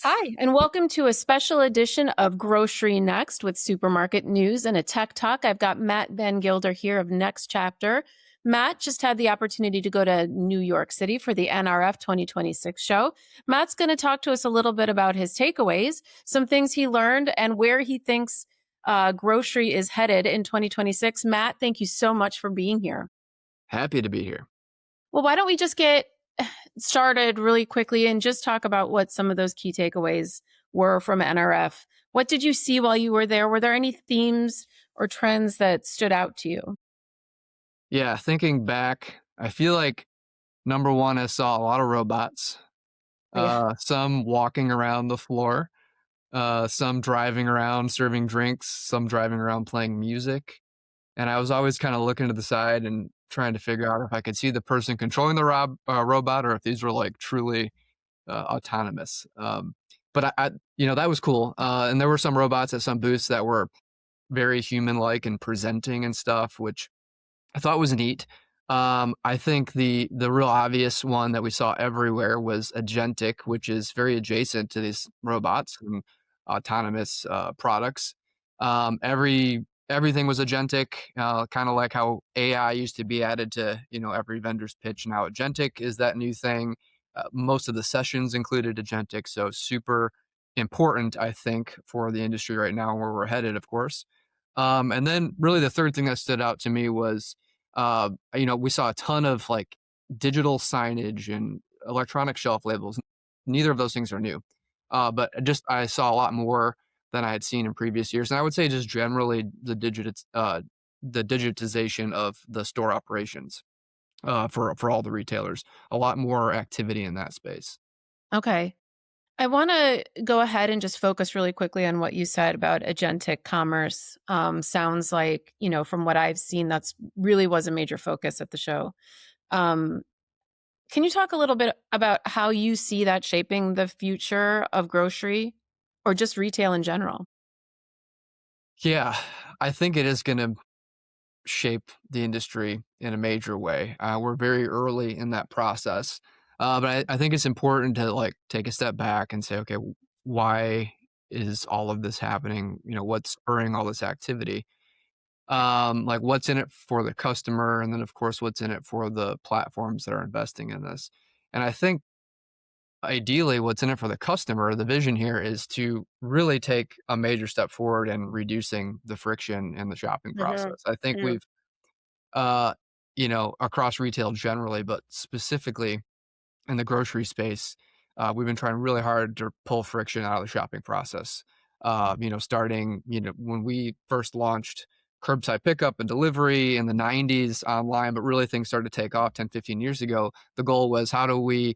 Hi, and welcome to a special edition of Grocery Next with supermarket news and a tech talk. I've got Matt Van Gilder here of Next Chapter. Matt just had the opportunity to go to New York City for the NRF 2026 show. Matt's going to talk to us a little bit about his takeaways, some things he learned, and where he thinks grocery is headed in 2026. Matt, thank you so much for being here. Happy to be here. Well, why don't we just get started really quickly and just talk about what some of those key takeaways were from NRF. What did you see while you were there? Were there any themes or trends that stood out to you? Yeah, thinking back, I feel like number one, I saw a lot of robots, Yeah. some walking around the floor, some driving around serving drinks, some driving around playing music. And I was always kind of looking to the side and trying to figure out if I could see the person controlling the robot or if these were like truly autonomous. But that was cool. And there were some robots at some booths that were very human-like and presenting and stuff, which I thought was neat. I think the real obvious one that we saw everywhere was agentic, which is very adjacent to these robots and autonomous products. Everything was agentic, kind of like how AI used to be added to every vendor's pitch. Now agentic is that new thing. Most of the sessions included agentic, so super important, I think, for the industry right now and where we're headed, of course. And then really the third thing that stood out to me was we saw a ton of like digital signage and electronic shelf labels. Neither of those things are new, but just I saw a lot more than I had seen in previous years. And I would say just generally the digitization of the store operations for all the retailers, a lot more activity in that space. Okay. I want to go ahead and just focus really quickly on what you said about agentic commerce. Sounds like, from what I've seen, that's really was a major focus at the show. Um, can you talk a little bit about how you see that shaping the future of grocery or just retail in general? Yeah, I think it is going to shape the industry in a major way. We're very early in that process, but I think it's important to like take a step back and say, okay, why is all of this happening? What's spurring all this activity? Like what's in it for the customer, and then of course what's in it for the platforms that are investing in this. And I think ideally what's in it for the customer, the vision here is to really take a major step forward in reducing the friction in the shopping Mhm. process. I think Yeah. we've across retail generally, but specifically in the grocery space, we've been trying really hard to pull friction out of the shopping process. Starting, when we first launched curbside pickup and delivery in the 90s online, but really things started to take off 10, 15 years ago. The goal was how do we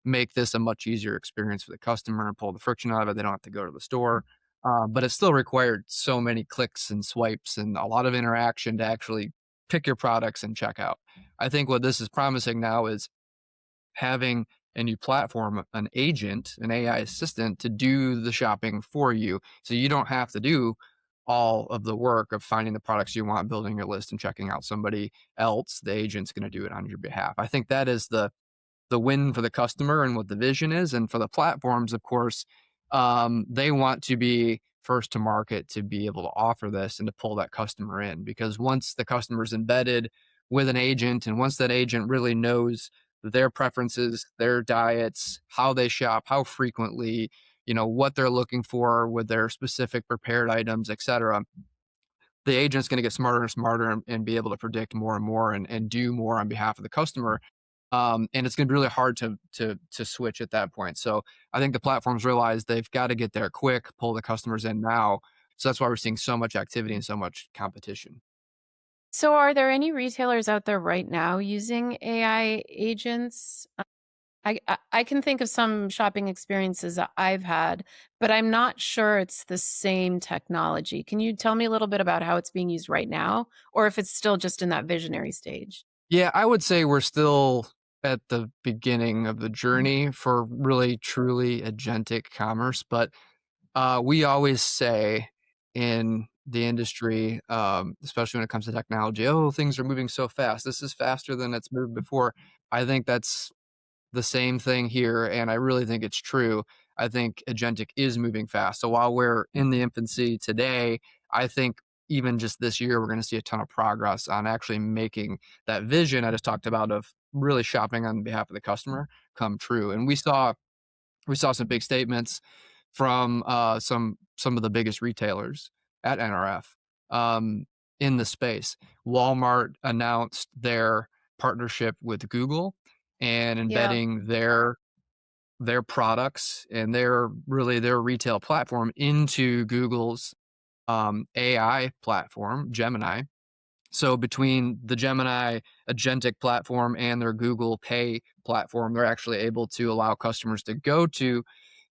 make this a much easier experience for the customer and pull the friction out of it? They don't have to go to the store. But it still required so many clicks and swipes and a lot of interaction to actually pick your products and check out. I think what this is promising now is having a new platform, an agent, an AI assistant to do the shopping for you. So you don't have to do all of the work of finding the products you want, building your list and checking out somebody else. The agent's going to do it on your behalf. I think that is the win for the customer and what the vision is. And for the platforms, of course, they want to be first to market to be able to offer this and to pull that customer in. Because once the customer's embedded with an agent, and once that agent really knows their preferences, their diets, how they shop, how frequently, what they're looking for with their specific prepared items, etc., the agent's going to get smarter and smarter and be able to predict more and more and do more on behalf of the customer. And it's going to be really hard to switch at that point. So I think the platforms realize they've got to get there quick, pull the customers in now. So that's why we're seeing so much activity and so much competition. So, are there any retailers out there right now using AI agents? I can think of some shopping experiences that I've had, but I'm not sure it's the same technology. Can you tell me a little bit about how it's being used right now, or if it's still just in that visionary stage? Yeah, I would say we're still at the beginning of the journey for really truly agentic commerce, but we always say in the industry, especially when it comes to technology, oh, things are moving so fast. This is faster than it's moved before. I think that's the same thing here, and I really think it's true. I think agentic is moving fast. So while we're in the infancy today, I think even just this year, we're going to see a ton of progress on actually making that vision I just talked about of really shopping on behalf of the customer come true. And we saw some big statements from some of the biggest retailers at NRF in the space. Walmart announced their partnership with Google and Yeah. embedding their products and their retail platform into Google's AI platform, Gemini. So between the Gemini agentic platform and their Google Pay platform, they're actually able to allow customers to go to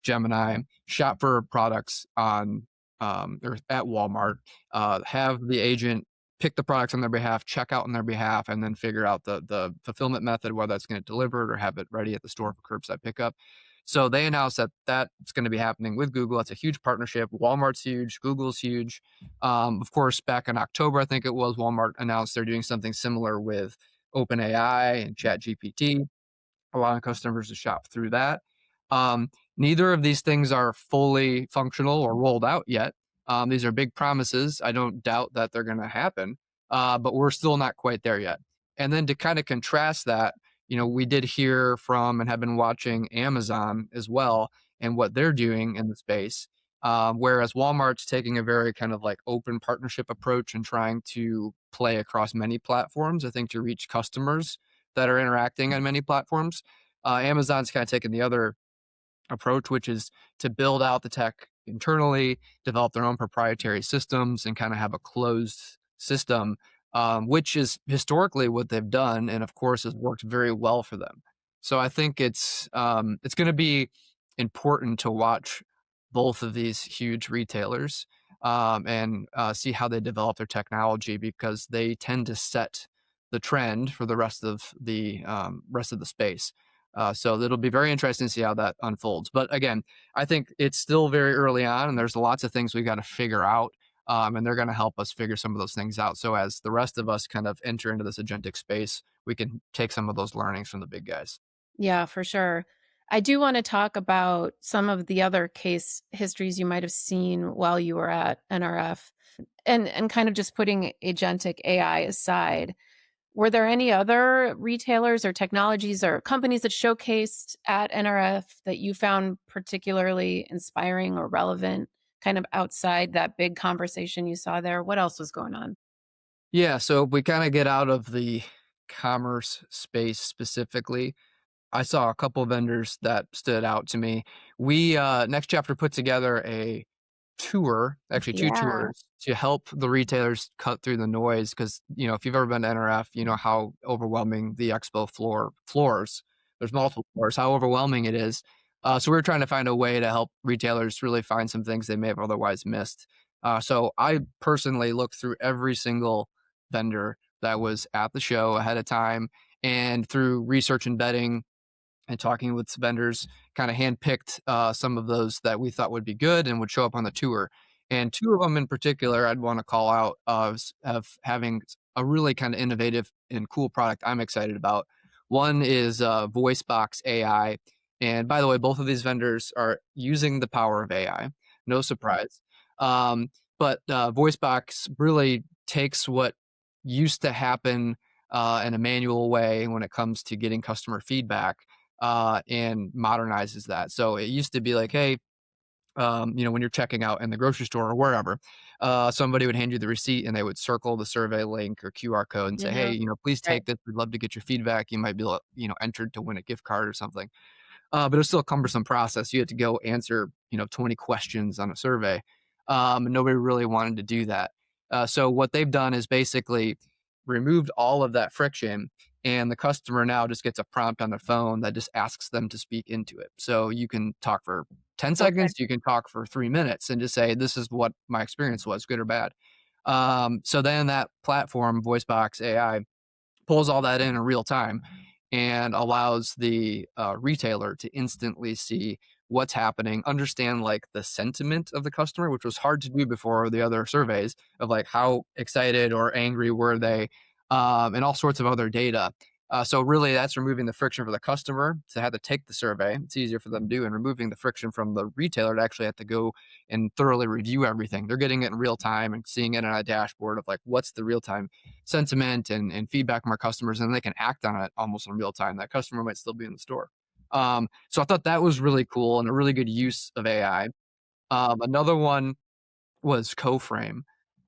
Gemini, shop for products on or at Walmart, have the agent pick the products on their behalf, check out on their behalf, and then figure out the fulfillment method, whether that's going to deliver it or have it ready at the store for curbside pickup. So they announced that that's going to be happening with Google. It's a huge partnership. Walmart's huge, Google's huge. Of course, back in October, I think it was, Walmart announced they're doing something similar with OpenAI and ChatGPT, allowing customers to shop through that. Neither of these things are fully functional or rolled out yet. These are big promises. I don't doubt that they're going to happen, but we're still not quite there yet. And then to kind of contrast that, we did hear from and have been watching Amazon as well and what they're doing in the space. Whereas Walmart's taking a very kind of like open partnership approach and trying to play across many platforms, I think, to reach customers that are interacting on many platforms. Amazon's kind of taken the other approach, which is to build out the tech internally, develop their own proprietary systems, and kind of have a closed system, which is historically what they've done, and of course has worked very well for them. So I think it's going to be important to watch both of these huge retailers and see how they develop their technology because they tend to set the trend for the rest of the space. So it'll be very interesting to see how that unfolds. But again, I think it's still very early on, and there's lots of things we got to figure out. And they're going to help us figure some of those things out. So as the rest of us kind of enter into this agentic space, we can take some of those learnings from the big guys. Yeah, for sure. I do want to talk about some of the other case histories you might have seen while you were at NRF and kind of just putting agentic AI aside. Were there any other retailers or technologies or companies that showcased at NRF that you found particularly inspiring or relevant, kind of outside that big conversation you saw there? What else was going on? Yeah. So if we kind of get out of the commerce space specifically, I saw a couple of vendors that stood out to me. We Next Chapter put together a tour, actually two Yeah. tours, to help the retailers cut through the noise. Because if you've ever been to NRF, you know how overwhelming the expo floors. There's multiple floors. How overwhelming it is. So we are trying to find a way to help retailers really find some things they may have otherwise missed. So I personally looked through every single vendor that was at the show ahead of time, and through research and vetting and talking with vendors, kind of handpicked some of those that we thought would be good and would show up on the tour. And two of them in particular, I'd want to call out of having a really kind of innovative and cool product I'm excited about. One is VoiceBox AI. And by the way, both of these vendors are using the power of AI. No surprise. But VoiceBox really takes what used to happen in a manual way when it comes to getting customer feedback and modernizes that. So it used to be like, hey, when you're checking out in the grocery store or wherever, somebody would hand you the receipt and they would circle the survey link or QR code and say, hey, Yeah. please Right. take this. We'd love to get your feedback. You might be, entered to win a gift card or something. But it was still a cumbersome process. You had to go answer, 20 questions on a survey. And nobody really wanted to do that. So what they've done is basically removed all of that friction, and the customer now just gets a prompt on their phone that just asks them to speak into it. So you can talk for 10 Okay. seconds, you can talk for 3 minutes and just say, this is what my experience was, good or bad. So then that platform, VoiceBox AI, pulls all that in real time and allows the retailer to instantly see what's happening, understand like the sentiment of the customer, which was hard to do before the other surveys of like how excited or angry were they, and all sorts of other data. So really, that's removing the friction for the customer to have to take the survey. It's easier for them to do, and removing the friction from the retailer to actually have to go and thoroughly review everything. They're getting it in real time and seeing it on a dashboard of like what's the real time sentiment and feedback from our customers, and they can act on it almost in real time. That customer might still be in the store. So I thought that was really cool and a really good use of AI. Another one was CoFrame.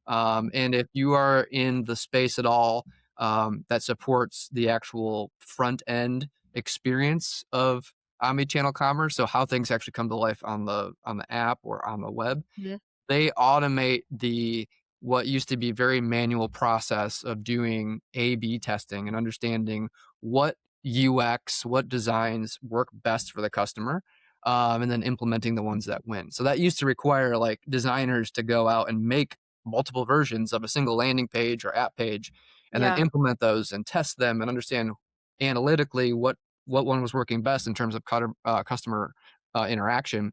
And if you are in the space at all that supports the actual front end experience of omni-channel commerce, so how things actually come to life on the app or on the web, Yeah. they automate the what used to be very manual process of doing A/B testing and understanding what UX, what designs work best for the customer, and then implementing the ones that win. So that used to require like designers to go out and make multiple versions of a single landing page or app page, and then Yeah. implement those and test them and understand analytically what one was working best in terms of customer interaction,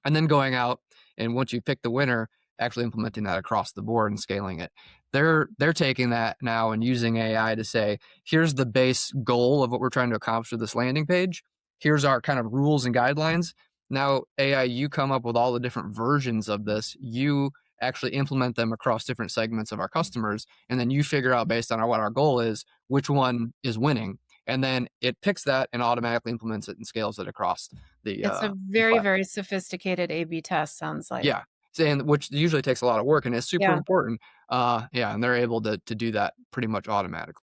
and then going out and once you pick the winner, actually implementing that across the board and scaling it. They're taking that now and using AI to say, here's the base goal of what we're trying to accomplish with this landing page. Here's our kind of rules and guidelines. Now, AI, you come up with all the different versions of this. You actually implement them across different segments of our customers, and then you figure out based on what our goal is, which one is winning. And then it picks that and automatically implements it and scales it across the It's a very, platform. very sophisticated A/B test, sounds like. Yeah, and which usually takes a lot of work and is super Yeah. important. Yeah, and they're able to do that pretty much automatically.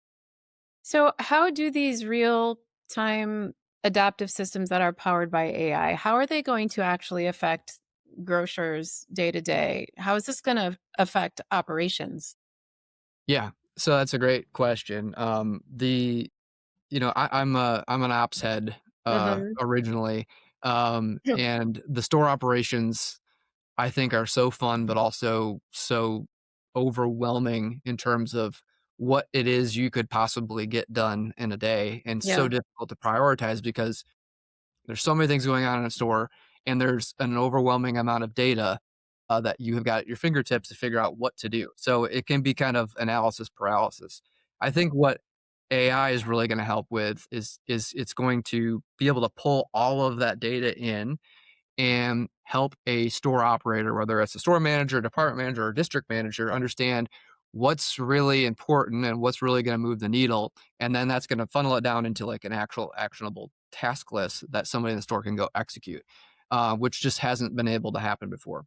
So, how do these real-time adaptive systems that are powered by AI, how are they going to actually affect grocers day to day? How is this gonna affect operations? Yeah, so that's a great question. I'm an ops head Mhm. originally, and the store operations I think are so fun, but also so overwhelming in terms of what it is you could possibly get done in a day, and so Yeah. difficult to prioritize because there's so many things going on in a store, and there's an overwhelming amount of data that you have got at your fingertips to figure out what to do. So it can be kind of analysis paralysis. I think what AI is really going to help with is it's going to be able to pull all of that data in and help a store operator, whether it's a store manager, department manager, or district manager, understand what's really important and what's really going to move the needle. And then that's going to funnel it down into like an actual actionable task list that somebody in the store can go execute, which just hasn't been able to happen before.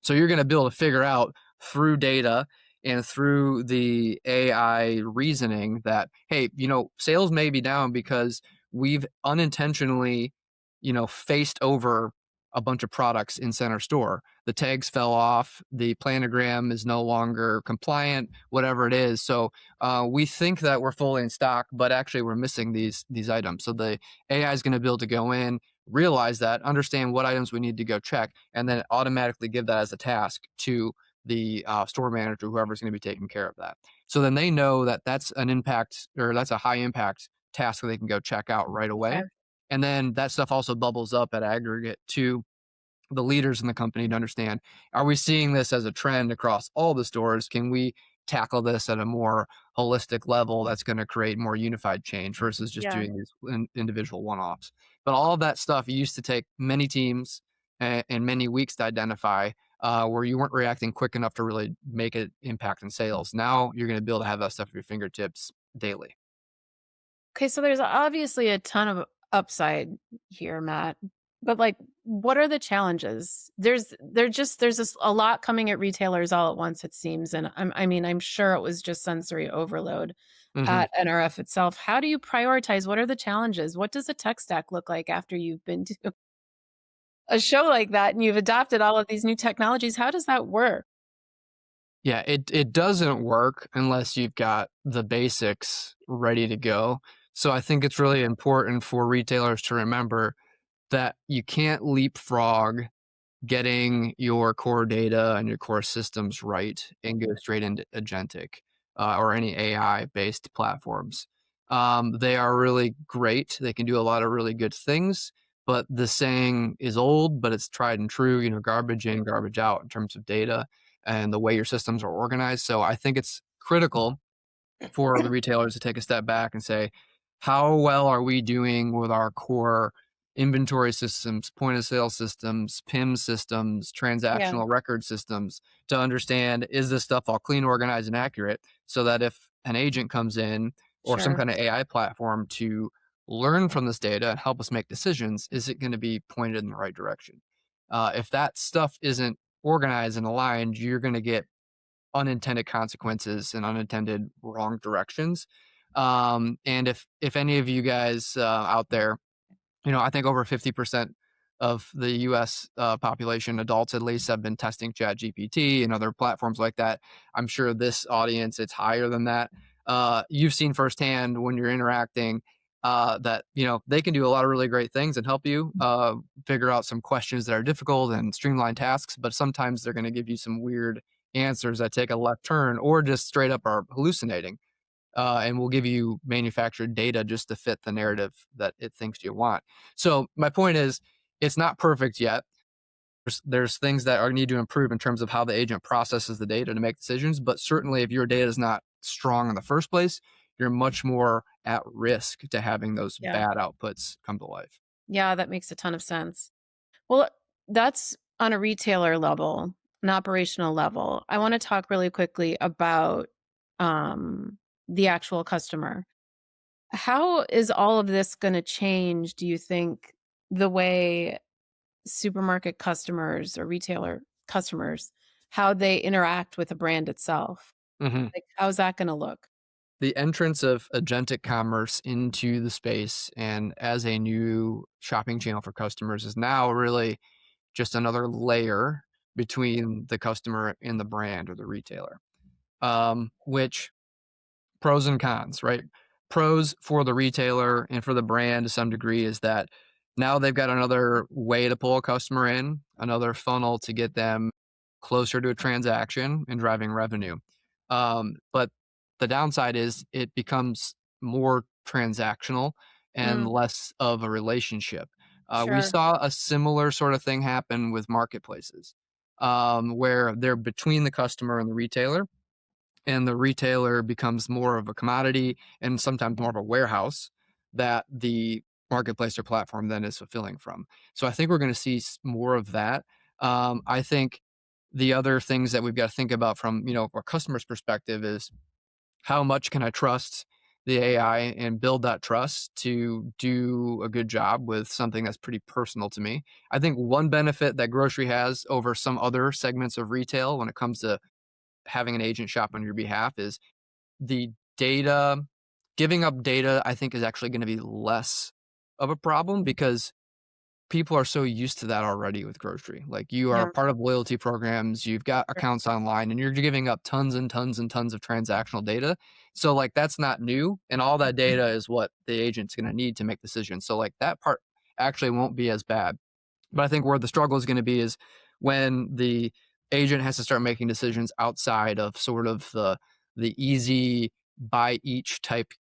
So you're going to be able to figure out through data and through the AI reasoning that, hey, sales may be down because we've unintentionally, faced over a bunch of products in center store. The tags fell off, the planogram is no longer compliant, whatever it is. So we think that we're fully in stock, but actually we're missing these items. So the AI is going to be able to go in, realize that, understand what items we need to go check, and then automatically give that as a task to the store manager, whoever's going to be taking care of that. So then they know that that's an impact or that's a high impact task that they can go check out right away. Okay. And then that stuff also bubbles up at aggregate to the leaders in the company to understand, are we seeing this as a trend across all the stores? Can we tackle this at a more holistic level that's going to create more unified change versus just Yeah. doing these individual one-offs? But all of that stuff used to take many teams and many weeks to identify, where you weren't reacting quick enough to really make an impact in sales. Now you're going to be able to have that stuff at your fingertips daily. Okay, so there's obviously a ton of upside here, Matt. But like, what are the challenges? There's just a lot coming at retailers all at once, it seems. And I mean, I'm sure it was just sensory overload Mhm. at NRF itself. How do you prioritize? What are the challenges? What does a tech stack look like after you've been to a show like that and you've adopted all of these new technologies? How does that work? Yeah, it doesn't work unless you've got the basics ready to go. So I think it's really important for retailers to remember that you can't leapfrog getting your core data and your core systems right and go straight into agentic or any AI based platforms. They are really great. They can do a lot of really good things, but the saying is old, but it's tried and true, garbage in, garbage out in terms of data and the way your systems are organized. So I think it's critical for the retailers to take a step back and say, how well are we doing with our core inventory systems, point of sale systems, PIM systems, Yeah, transactional record systems to understand, is this stuff all clean, organized, and accurate, so that if an agent comes in or some sure. kind of AI platform to learn from this data and help us make decisions, is it going to be pointed in the right direction? If that stuff isn't organized and aligned, you're going to get unintended consequences and unintended wrong directions. And if any of you guys out there, I think over 50% of the US population, adults at least, have been testing Chat GPT and other platforms like that. I'm sure this audience, it's higher than that. You've seen firsthand when you're interacting that, they can do a lot of really great things and help you figure out some questions that are difficult and streamline tasks, but sometimes they're going to give you some weird answers that take a left turn or just straight up are hallucinating, and will give you manufactured data just to fit the narrative that it thinks you want. So my point is, it's not perfect yet. There's things that are need to improve in terms of how the agent processes the data to make decisions. But certainly, if your data is not strong in the first place, you're much more at risk to having those Yeah. bad outputs come to life. Yeah, that makes a ton of sense. Well, that's on a retailer level, an operational level. I want to talk really quickly about um, the actual customer. How is all of this going to change, do you think, the way supermarket customers or retailer customers, how they interact with the brand itself? Mhm. Like, how's that going to look? The entrance of agentic commerce into the space and as a new shopping channel for customers is now really just another layer between the customer and the brand or the retailer. Which pros and cons, right? Pros for the retailer and for the brand to some degree is that now they've got another way to pull a customer in, another funnel to get them closer to a transaction and driving revenue. But the downside is it becomes more transactional and Mm, less of a relationship. We sure. saw a similar sort of thing happen with marketplaces, where they're between the customer and the retailer, and the retailer becomes more of a commodity and sometimes more of a warehouse that the marketplace or platform then is fulfilling from. So I think we're going to see more of that. I think the other things that we've got to think about from a customer's perspective is, how much can I trust the AI and build that trust to do a good job with something that's pretty personal to me. I think one benefit that grocery has over some other segments of retail when it comes to having an agent shop on your behalf is the data. Giving up data, I think, is actually going to be less of a problem because people are so used to that already with grocery. Like, you are Yeah. part of loyalty programs, you've got Sure. accounts online, and you're giving up tons and tons and tons of transactional data. So, like, that's not new. And all that data is what the agent's going to need to make decisions. So, like, that part actually won't be as bad. But I think where the struggle is going to be is when the agent has to start making decisions outside of sort of the easy buy each type,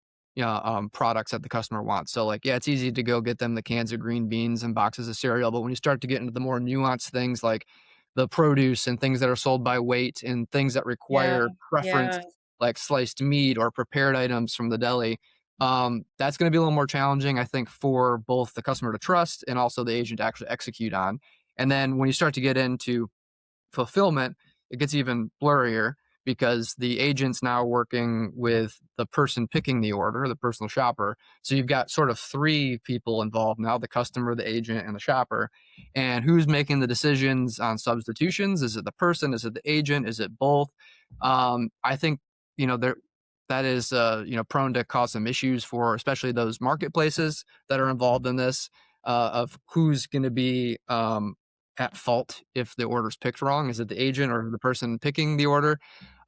products that the customer wants. So, like, yeah, it's easy to go get them the cans of green beans and boxes of cereal, but when you start to get into the more nuanced things like the produce and things that are sold by weight and things that Yeah. require preference, Yeah. like sliced meat or prepared items from the deli, that's going to be a little more challenging, I think, for both the customer to trust and also the agent to actually execute on. And then when you start to get into fulfillment, it gets even blurrier because the agent's now working with the person picking the order, the personal shopper. So you've got sort of three people involved now: the customer, the agent, and the shopper. And who's making the decisions on substitutions? Is it the person? Is it the agent? Is it both? I think, there that is prone to cause some issues for especially those marketplaces that are involved in this, of who's going to be at fault if the order's picked wrong. Is it the agent or the person picking the order?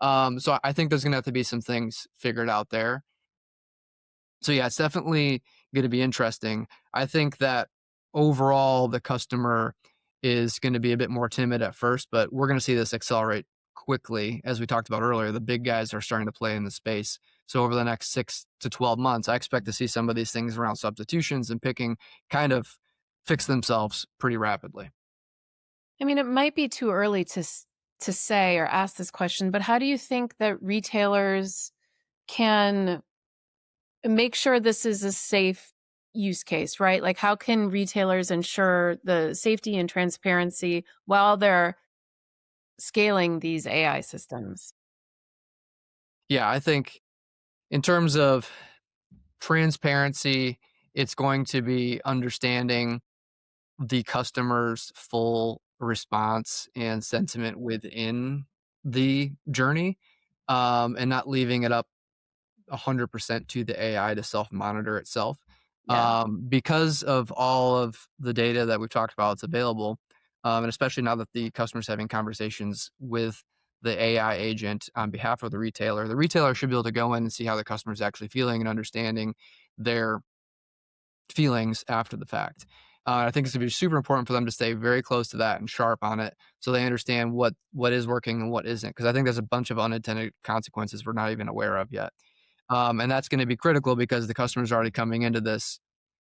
So I think there's going to have to be some things figured out there. So yeah, it's definitely going to be interesting. I think that overall the customer is going to be a bit more timid at first, but we're going to see this accelerate quickly. As we talked about earlier, the big guys are starting to play in the space. So over the next 6 to 12 months, I expect to see some of these things around substitutions and picking kind of fix themselves pretty rapidly. I mean, it might be too early to say or ask this question, but how do you think that retailers can make sure this is a safe use case, right? Like, how can retailers ensure the safety and transparency while they're scaling these AI systems? Yeah, I think in terms of transparency, it's going to be understanding the customer's full response and sentiment within the journey, and not leaving it up 100% to the AI to self-monitor itself. Yeah. Because of all of the data that we've talked about, it's available, and especially now that the customer's having conversations with the AI agent on behalf of the retailer should be able to go in and see how the customer's actually feeling and understanding their feelings after the fact. I think it's gonna be super important for them to stay very close to that and sharp on it, so they understand what is working and what isn't. Because I think there's a bunch of unintended consequences we're not even aware of yet, and that's going to be critical because the customer's already coming into this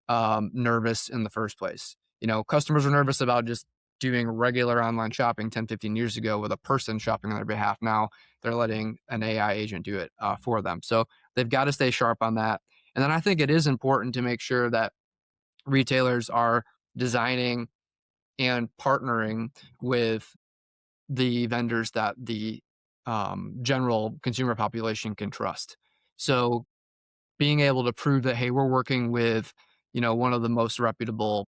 nervous in the first place. You know, customers were nervous about just doing regular online shopping 10, 15 years ago with a person shopping on their behalf. Now they're letting an AI agent do it for them. So they've got to stay sharp on that. And then I think it is important to make sure that retailers are designing and partnering with the vendors that the general consumer population can trust. So being able to prove that, hey, we're working with, one of the most reputable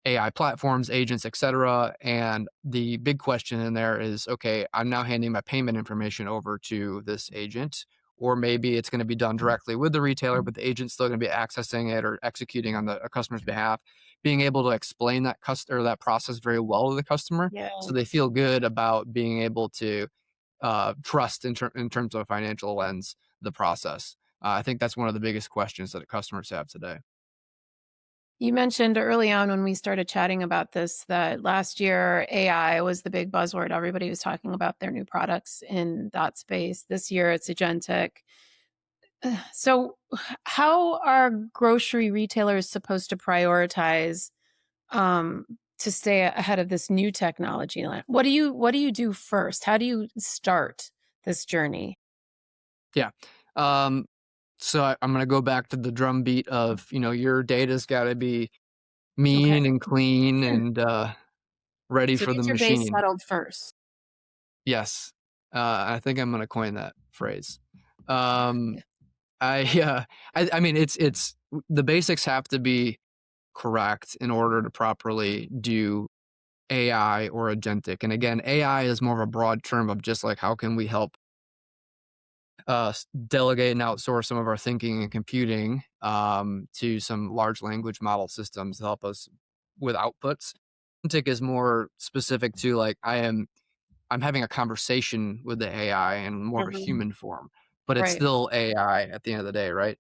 AI platforms, agents, et cetera. And the big question in there is, okay, I'm now handing my payment information over to this agent, or maybe it's going to be done directly with the retailer, but the agent's still going to be accessing it or executing on the a customer's behalf. Being able to explain that customer that process very well to the customer, Yeah. so they feel good about being able to trust in terms of a financial lens the process. I think that's one of the biggest questions that customers have today. You mentioned early on when we started chatting about this that last year AI was the big buzzword. Everybody was talking about their new products in that space. This year it's agentic. So, how are grocery retailers supposed to prioritize um, to stay ahead of this new technology? What do you do first? How do you start this journey? Yeah. Um, I'm going to go back to the drumbeat of, your data's got to be Okay. mean and clean and ready So for the get your base machine. settled first. Yes. I think I'm going to coin that phrase. Um, Yeah. I, I mean, it's the basics have to be correct in order to properly do AI or agentic. And again, AI is more of a broad term of just like, how can we help delegate and outsource some of our thinking and computing to some large language model systems to help us with outputs. Agentic is more specific to like I'm having a conversation with the AI in more of a Mhm. human form, but it's Right. still AI at the end of the day, right?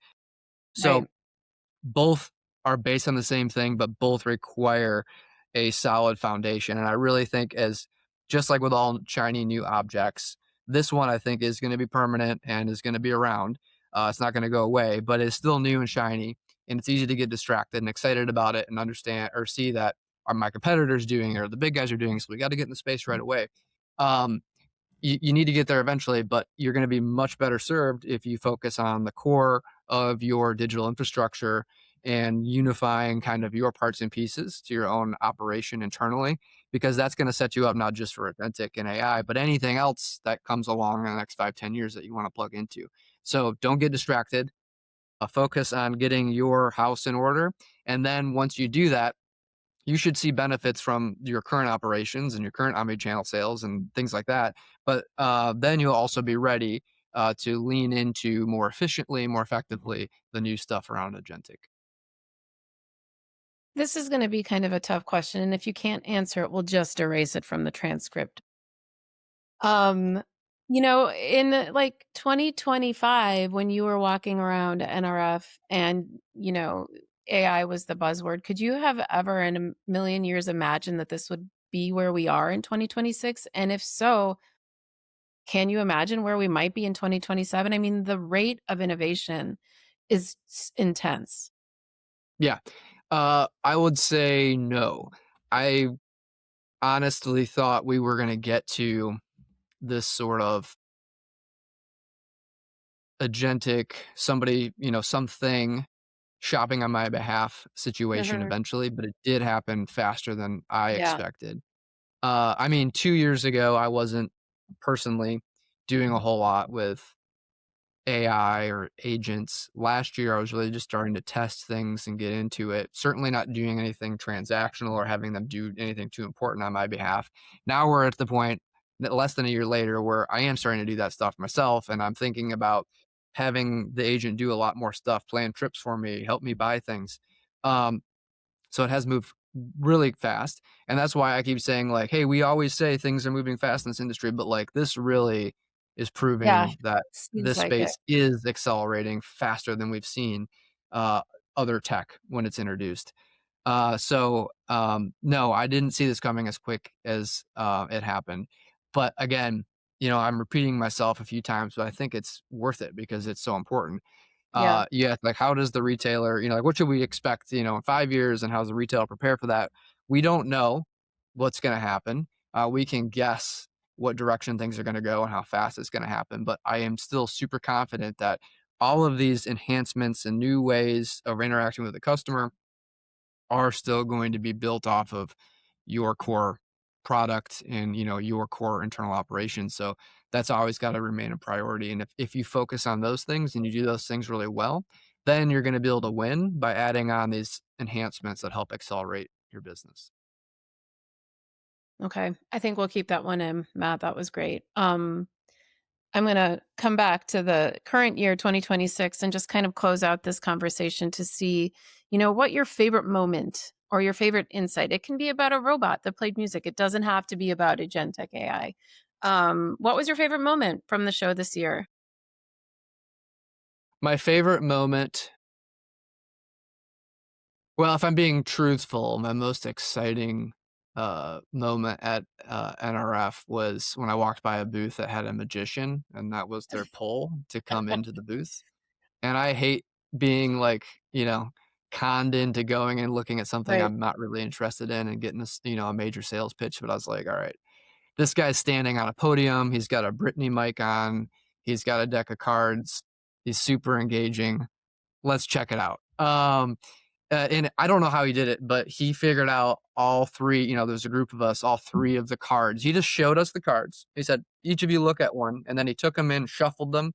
So Right. both are based on the same thing, but both require a solid foundation. And I really think, as just like with all shiny new objects, this one I think is going to be permanent and is going to be around. It's not going to go away, but it's still new and shiny, and it's easy to get distracted and excited about it and understand or see that are my competitors doing or the big guys are doing. So we got to get in the space right away. Um, you need to get there eventually, but you're going to be much better served if you focus on the core of your digital infrastructure and unifying kind of your parts and pieces to your own operation internally, because that's going to set you up not just for authentic and AI, but anything else that comes along in the next 5, 10 years that you want to plug into. So don't get distracted. Focus on getting your house in order. And then once you do that, you should see benefits from your current operations and your current omni-channel sales and things like that. But then you'll also be ready to lean into more efficiently, more effectively the new stuff around agentic. This is going to be kind of a tough question, and if you can't answer it, we'll just erase it from the transcript. Um, in like 2025, when you were walking around NRF and, AI was the buzzword, could you have ever in a million years imagined that this would be where we are in 2026? And if so, can you imagine where we might be in 2027? I mean, the rate of innovation is intense. Yeah, I would say no. I honestly thought we were going to get to this sort of agentic, somebody, something shopping on my behalf situation Mhm. eventually, but it did happen faster than I Yeah. expected. I mean, 2 years ago, I wasn't personally doing a whole lot with AI or agents. Last year, I was really just starting to test things and get into it. Certainly not doing anything transactional or having them do anything too important on my behalf. Now we're at the point that less than a year later where I am starting to do that stuff myself. And I'm thinking about having the agent do a lot more stuff, plan trips for me, help me buy things. Um, so it has moved really fast. And that's why I keep saying, like, hey, we always say things are moving fast in this industry, but like this really is Yeah. proving that Seems this like it. space is accelerating faster than we've seen uh, other tech when it's introduced. No, I didn't see this coming as quick as it happened. But again, I'm repeating myself a few times, but I think it's worth it because it's so important. Yeah. Yeah, like how does the retailer, like what should we expect, in 5 years, and how's the retailer prepare for that? We don't know what's going to happen. We can guess what direction things are going to go and how fast it's going to happen, but I am still super confident that all of these enhancements and new ways of interacting with the customer are still going to be built off of your core product and your core internal operations. So that's always got to remain a priority. And if you focus on those things and you do those things really well, then you're going to be able to win by adding on these enhancements that help accelerate your business. Okay. I think we'll keep that one in, Matt. That was great. I'm going to come back to the current year, 2026, and just kind of close out this conversation to see, what your favorite moment or your favorite insight. It can be about a robot that played music. It doesn't have to be about agentic AI. What was your favorite moment from the show this year? My favorite moment, well, if I'm being truthful, my most exciting moment at NRF was when I walked by a booth that had a magician, and that was their pull to come into the booth. And I hate being like, you know, conned into going and looking at something Right. I'm not really interested in and getting this, a major sales pitch. But I was like, all right, this guy's standing on a podium. He's got a Britney mic on. He's got a deck of cards. He's super engaging. Let's check it out. And I don't know how he did it, but he figured out all three. There's a group of us, all three of the cards. He just showed us the cards. He said, each of you look at one. And then he took them in, shuffled them,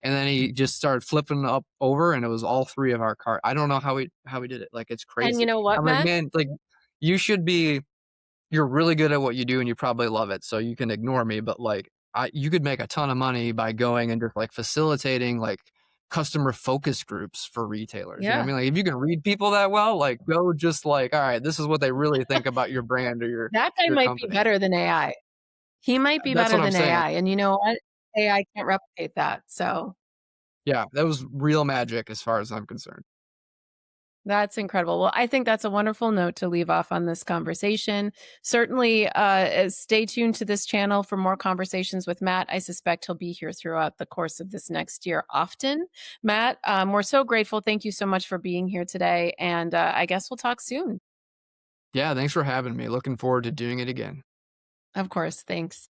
and then he just started flipping up over, and it was all three of our cards. I don't know how he did it. Like, it's And you crazy. know what, I'm like, Matt? man, like you should be you're really good at what you do and you probably love it, so you can ignore me, but like you could make a ton of money by going and just like facilitating like customer focus groups for retailers. You know what I Yeah. mean? Like if you can read people that well, like go just like, all right, this is what they really think about your brand or your That guy your might be company. better than AI. He might be That's better what I'm than saying. AI. And you know what? AI can't replicate that. So Yeah, that was real magic as far as I'm concerned. that's incredible. Well, I think that's a wonderful note to leave off on this conversation. Certainly, stay tuned to this channel for more conversations with Matt. I suspect he'll be here throughout the course of this next year often. Matt, we're so grateful. Thank you so much for being here today. And I guess we'll talk soon. Yeah, thanks for having me. Looking forward to doing it again. Of course. Thanks.